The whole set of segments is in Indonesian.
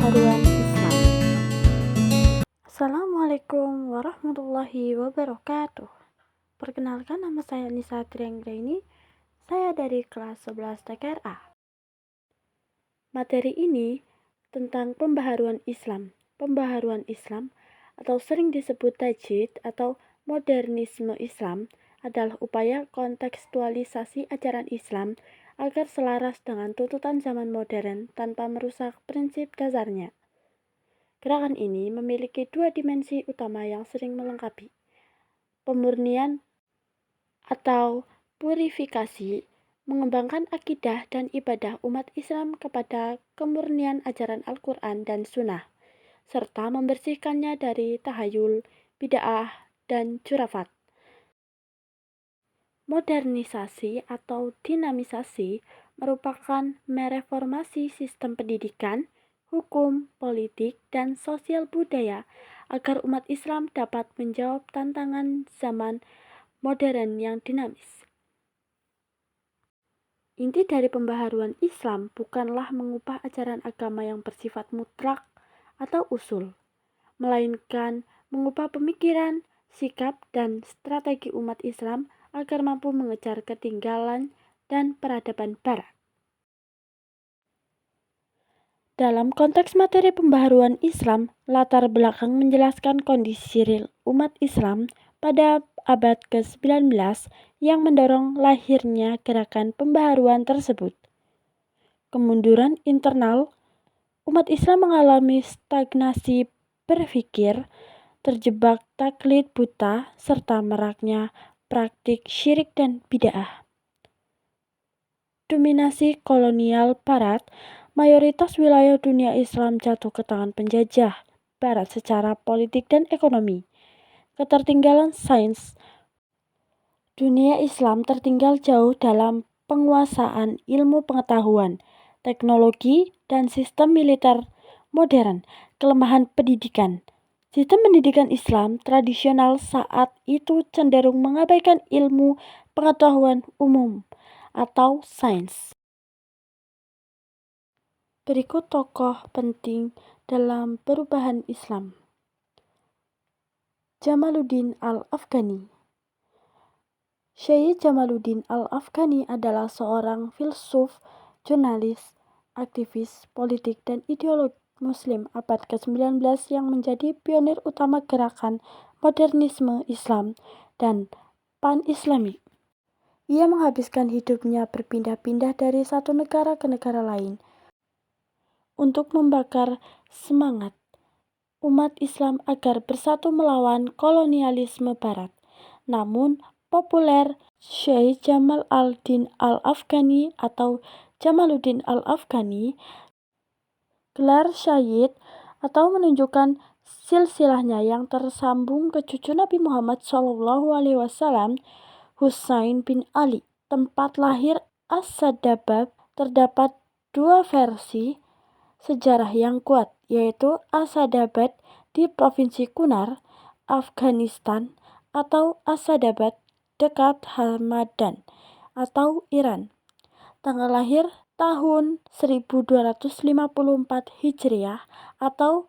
Pembaharuan Islam. Assalamualaikum warahmatullahi wabarakatuh. Perkenalkan, nama saya Nisa Trianggraini. Saya dari kelas 11 TKRA. Materi ini tentang pembaharuan Islam. Pembaharuan Islam atau sering disebut tajdid atau modernisme Islam adalah upaya kontekstualisasi ajaran Islam agar selaras dengan tuntutan zaman modern tanpa merusak prinsip dasarnya. Gerakan ini memiliki dua dimensi utama yang sering melengkapi: pemurnian atau purifikasi, mengembangkan akidah dan ibadah umat Islam kepada kemurnian ajaran Al-Quran dan Sunnah, serta membersihkannya dari tahayul, bid'ah, dan khurafat. Modernisasi atau dinamisasi merupakan mereformasi sistem pendidikan, hukum, politik, dan sosial budaya agar umat Islam dapat menjawab tantangan zaman modern yang dinamis. Inti dari pembaharuan Islam bukanlah mengubah ajaran agama yang bersifat mutlak atau usul, melainkan mengubah pemikiran, sikap, dan strategi umat Islam agar mampu mengejar ketinggalan dan peradaban Barat. Dalam konteks materi pembaharuan Islam, latar belakang menjelaskan kondisi real umat Islam pada abad ke-19 yang mendorong lahirnya gerakan pembaharuan tersebut. Kemunduran internal, umat Islam mengalami stagnasi berpikir, terjebak taklid buta, serta maraknya praktik syirik dan bid'ah. Dominasi kolonial Barat, mayoritas wilayah dunia Islam jatuh ke tangan penjajah Barat secara politik dan ekonomi. Ketertinggalan sains, dunia Islam tertinggal jauh dalam penguasaan ilmu pengetahuan, teknologi, dan sistem militer modern. Kelemahan pendidikan, sistem pendidikan Islam tradisional saat itu cenderung mengabaikan ilmu pengetahuan umum atau sains. Berikut tokoh penting dalam perubahan Islam. Jamaluddin Al-Afghani. Syekh Jamaluddin Al-Afghani adalah seorang filsuf, jurnalis, aktivis politik, dan ideolog Muslim abad ke-19 yang menjadi pionir utama gerakan modernisme Islam dan pan-Islami. Ia menghabiskan hidupnya berpindah-pindah dari satu negara ke negara lain untuk membakar semangat umat Islam agar bersatu melawan kolonialisme Barat. Namun, populer Syekh Jamal al-Din Al-Afghani atau Jamaluddin Al-Afghani, gelar Syahid, atau menunjukkan silsilahnya yang tersambung ke cucu Nabi Muhammad SAW, Husain bin Ali. Tempat lahir Asadabad, terdapat dua versi sejarah yang kuat, yaitu Asadabad di Provinsi Kunar, Afghanistan, atau Asadabad dekat Hamadan atau Iran. Tanggal lahir tahun 1254 Hijriah atau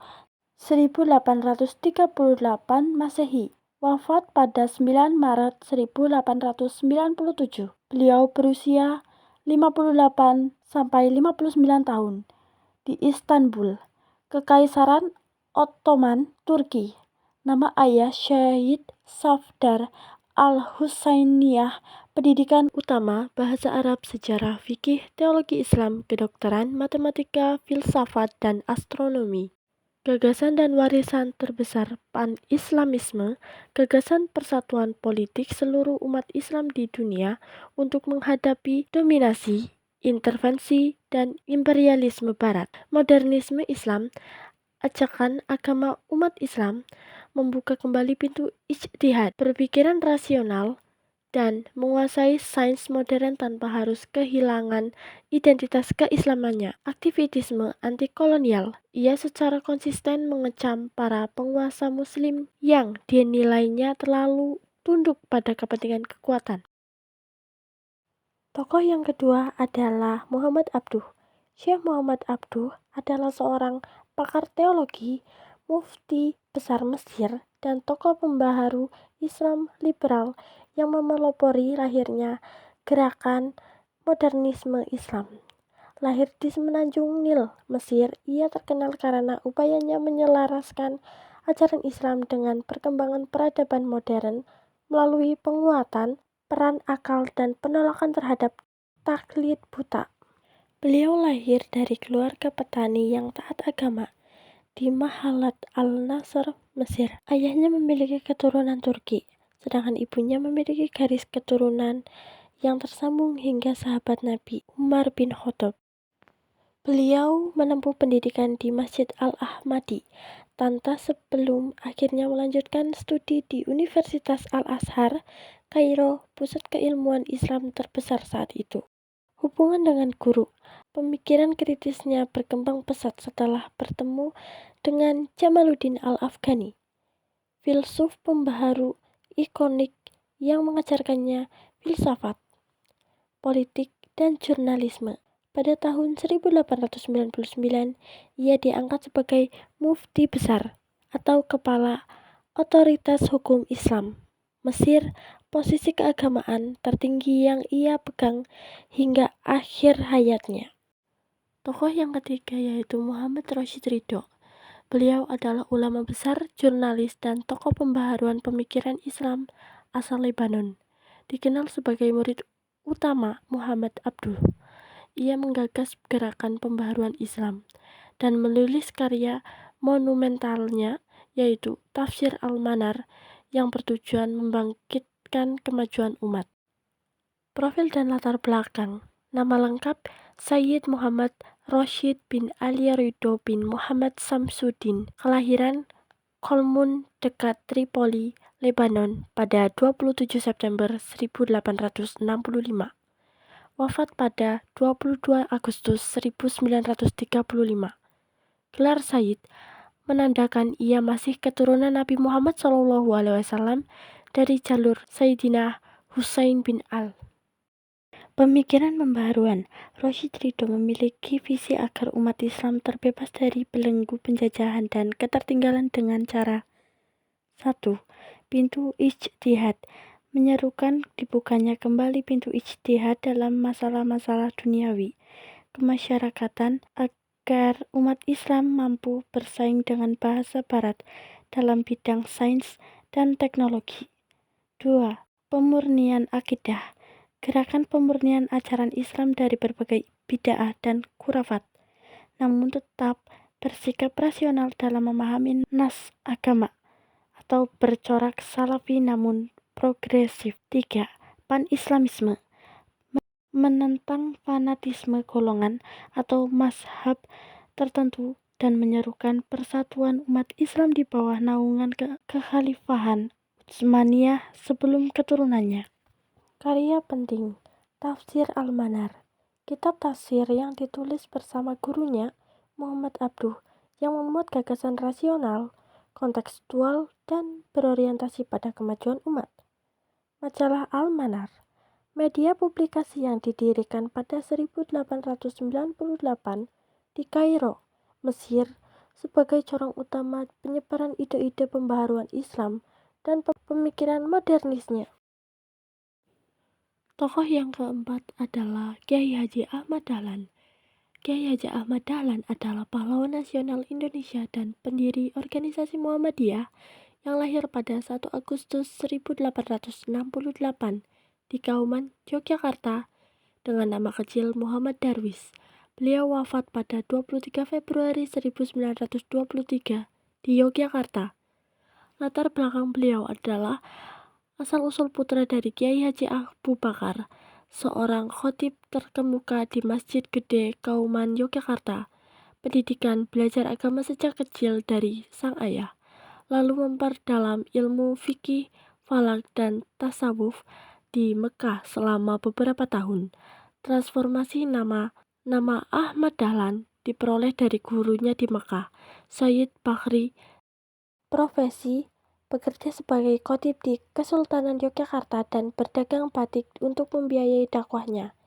1838 Masehi. Wafat pada 9 Maret 1897. Beliau berusia 58 sampai 59 tahun di Istanbul, Kekaisaran Ottoman, Turki. Nama ayah Syahid Safdar Al-Husainiyah. Pendidikan utama bahasa Arab, sejarah, fikih, teologi Islam, kedokteran, matematika, filsafat, dan astronomi. Gagasan dan warisan terbesar pan-Islamisme, gagasan persatuan politik seluruh umat Islam di dunia untuk menghadapi dominasi, intervensi, dan imperialisme Barat. Modernisme Islam, ajakan agama umat Islam, membuka kembali pintu ijtihad, berpikiran rasional, dan menguasai sains modern tanpa harus kehilangan identitas keislamannya. Aktivisme anti-kolonial, ia secara konsisten mengecam para penguasa muslim yang dinilainya terlalu tunduk pada kepentingan kekuatan. Tokoh yang kedua adalah Muhammad Abduh. Syekh Muhammad Abduh adalah seorang pakar teologi, mufti besar Mesir, dan tokoh pembaharu Islam liberal yang memelopori lahirnya gerakan modernisme Islam. Lahir di Semenanjung Nil, Mesir, ia terkenal karena upayanya menyelaraskan ajaran Islam dengan perkembangan peradaban modern melalui penguatan peran akal dan penolakan terhadap taklid buta. Beliau lahir dari keluarga petani yang taat agama di Mahalat al-Nasr, Mesir. Ayahnya memiliki keturunan Turki, sedangkan ibunya memiliki garis keturunan yang tersambung hingga sahabat Nabi Umar bin Khattab. Beliau menempuh pendidikan di Masjid Al-Ahmadi, Tanta sebelum akhirnya melanjutkan studi di Universitas Al-Azhar, Kairo, pusat keilmuan Islam terbesar saat itu. Hubungan dengan guru, pemikiran kritisnya berkembang pesat setelah bertemu dengan Jamaluddin Al-Afghani, filsuf pembaharu ikonik yang mengajarkannya filsafat, politik, dan jurnalisme. Pada tahun 1899, ia diangkat sebagai mufti besar atau kepala otoritas hukum Islam Mesir, posisi keagamaan tertinggi yang ia pegang hingga akhir hayatnya. Tokoh yang ketiga yaitu Muhammad Rashid Ridho. Beliau adalah ulama besar, jurnalis, dan tokoh pembaharuan pemikiran Islam asal Lebanon. Dikenal sebagai murid utama Muhammad Abduh. Ia menggagas gerakan pembaharuan Islam dan menulis karya monumentalnya yaitu Tafsir Al-Manar yang bertujuan membangkitkan kemajuan umat. Profil dan latar belakang. Nama lengkap Sayyid Muhammad Rashid bin Ali Ridho bin Muhammad Samsuddin. Kelahiran Kolmun dekat Tripoli, Lebanon pada 27 September 1865. Wafat pada 22 Agustus 1935. Gelar Sayyid menandakan ia masih keturunan Nabi Muhammad SAW dari jalur Sayyidina Husain bin Al. Pemikiran pembaharuan. Rashid Ridho memiliki visi agar umat Islam terbebas dari belenggu penjajahan dan ketertinggalan dengan cara 1. Pintu ijtihad, menyerukan dibukanya kembali pintu ijtihad dalam masalah-masalah duniawi, kemasyarakatan agar umat Islam mampu bersaing dengan bahasa barat dalam bidang sains dan teknologi. 2. Pemurnian akidah, gerakan pemurnian ajaran Islam dari berbagai bid'ah dan khurafat, namun tetap bersikap rasional dalam memahami nas agama, atau bercorak salafi namun progresif. 3. Pan-Islamisme, menentang fanatisme golongan atau mazhab tertentu dan menyerukan persatuan umat Islam di bawah naungan kekhalifahan Utsmaniyah sebelum keturunannya. Karya penting. Tafsir Al-Manar, kitab tafsir yang ditulis bersama gurunya Muhammad Abduh yang memuat gagasan rasional, kontekstual, dan berorientasi pada kemajuan umat. Majalah Al-Manar, media publikasi yang didirikan pada 1898 di Kairo, Mesir, sebagai corong utama penyebaran ide-ide pembaharuan Islam dan pemikiran modernisnya. Tokoh yang keempat adalah Kiai Haji Ahmad Dahlan. Kiai Haji Ahmad Dahlan adalah pahlawan nasional Indonesia dan pendiri organisasi Muhammadiyah yang lahir pada 1 Agustus 1868 di Kauman, Yogyakarta dengan nama kecil Muhammad Darwis. Beliau wafat pada 23 Februari 1923 di Yogyakarta. Latar belakang beliau adalah asal-usul putra dari Kiai Haji Abu Bakar, seorang khotib terkemuka di Masjid Gede Kauman, Yogyakarta. Pendidikan belajar agama sejak kecil dari sang ayah, lalu memperdalam ilmu fikih, falak, dan tasawuf di Mekah selama beberapa tahun. Transformasi nama Ahmad Dahlan diperoleh dari gurunya di Mekah, Sayyid Bakhri. Profesi, bekerja sebagai khotib di Kesultanan Yogyakarta dan berdagang batik untuk membiayai dakwahnya.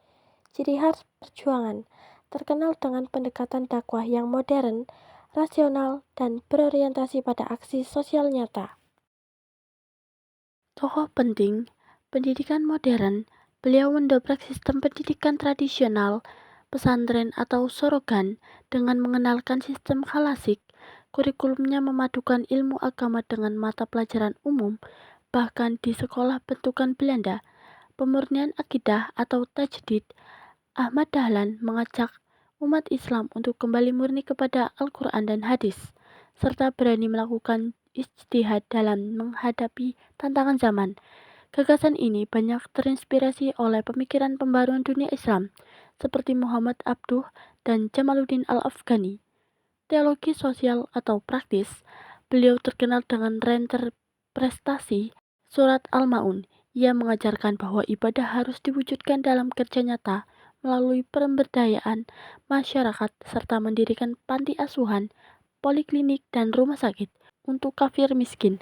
Ciri khas perjuangan, terkenal dengan pendekatan dakwah yang modern, rasional, dan berorientasi pada aksi sosial nyata. Tokoh penting pendidikan modern, beliau mendobrak sistem pendidikan tradisional, pesantren atau sorogan dengan mengenalkan sistem klasik. Kurikulumnya memadukan ilmu agama dengan mata pelajaran umum, bahkan di sekolah bentukan Belanda. Pemurnian akidah atau tajdid, Ahmad Dahlan mengajak umat Islam untuk kembali murni kepada Al-Quran dan hadis, serta berani melakukan ijtihad dalam menghadapi tantangan zaman. Gagasan ini banyak terinspirasi oleh pemikiran pembaruan dunia Islam, seperti Muhammad Abduh dan Jamaluddin Al-Afghani. Teologi sosial atau praktis, beliau terkenal dengan renter prestasi Surat Al-Ma'un. Ia mengajarkan bahwa ibadah harus diwujudkan dalam kerja nyata melalui pemberdayaan masyarakat serta mendirikan panti asuhan, poliklinik, dan rumah sakit untuk kafir miskin.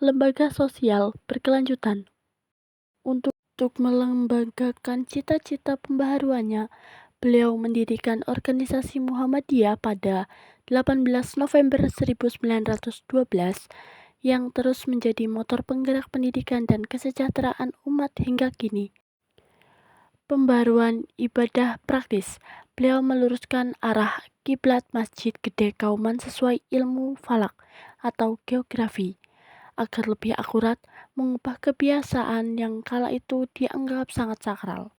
Lembaga sosial berkelanjutan untuk melembagakan cita-cita pembaharuannya, beliau mendirikan organisasi Muhammadiyah pada 18 November 1912 yang terus menjadi motor penggerak pendidikan dan kesejahteraan umat hingga kini. Pembaruan ibadah praktis, beliau meluruskan arah kiblat Masjid Gede Kauman sesuai ilmu falak atau geografi, agar lebih akurat mengubah kebiasaan yang kala itu dianggap sangat sakral.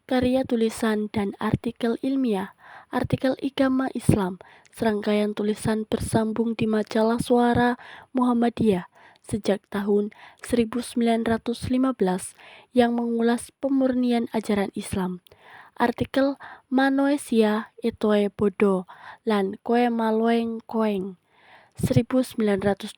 Karya tulisan dan artikel ilmiah, artikel Igama Islam, serangkaian tulisan bersambung di majalah Suara Muhammadiyah sejak tahun 1915 yang mengulas pemurnian ajaran Islam. Artikel Manoesia Etoe Bodo lan Koe Maloeng Koeng 1921.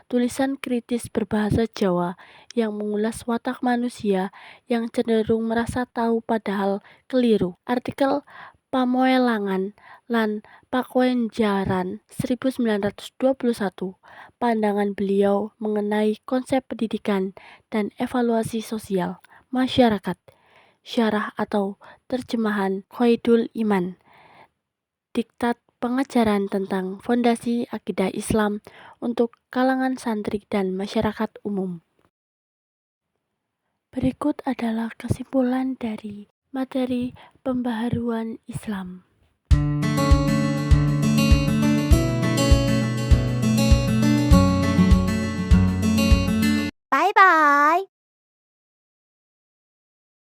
Tulisan kritis berbahasa Jawa yang mengulas watak manusia yang cenderung merasa tahu padahal keliru. Artikel Pamoelangan lan Pakoenjaran 1921. Pandangan beliau mengenai konsep pendidikan dan evaluasi sosial masyarakat. Syarah atau terjemahan Qaidul Iman. Diktat pengajaran tentang fondasi akidah Islam untuk kalangan santri dan masyarakat umum. Berikut adalah kesimpulan dari materi pembaharuan Islam. Bye bye.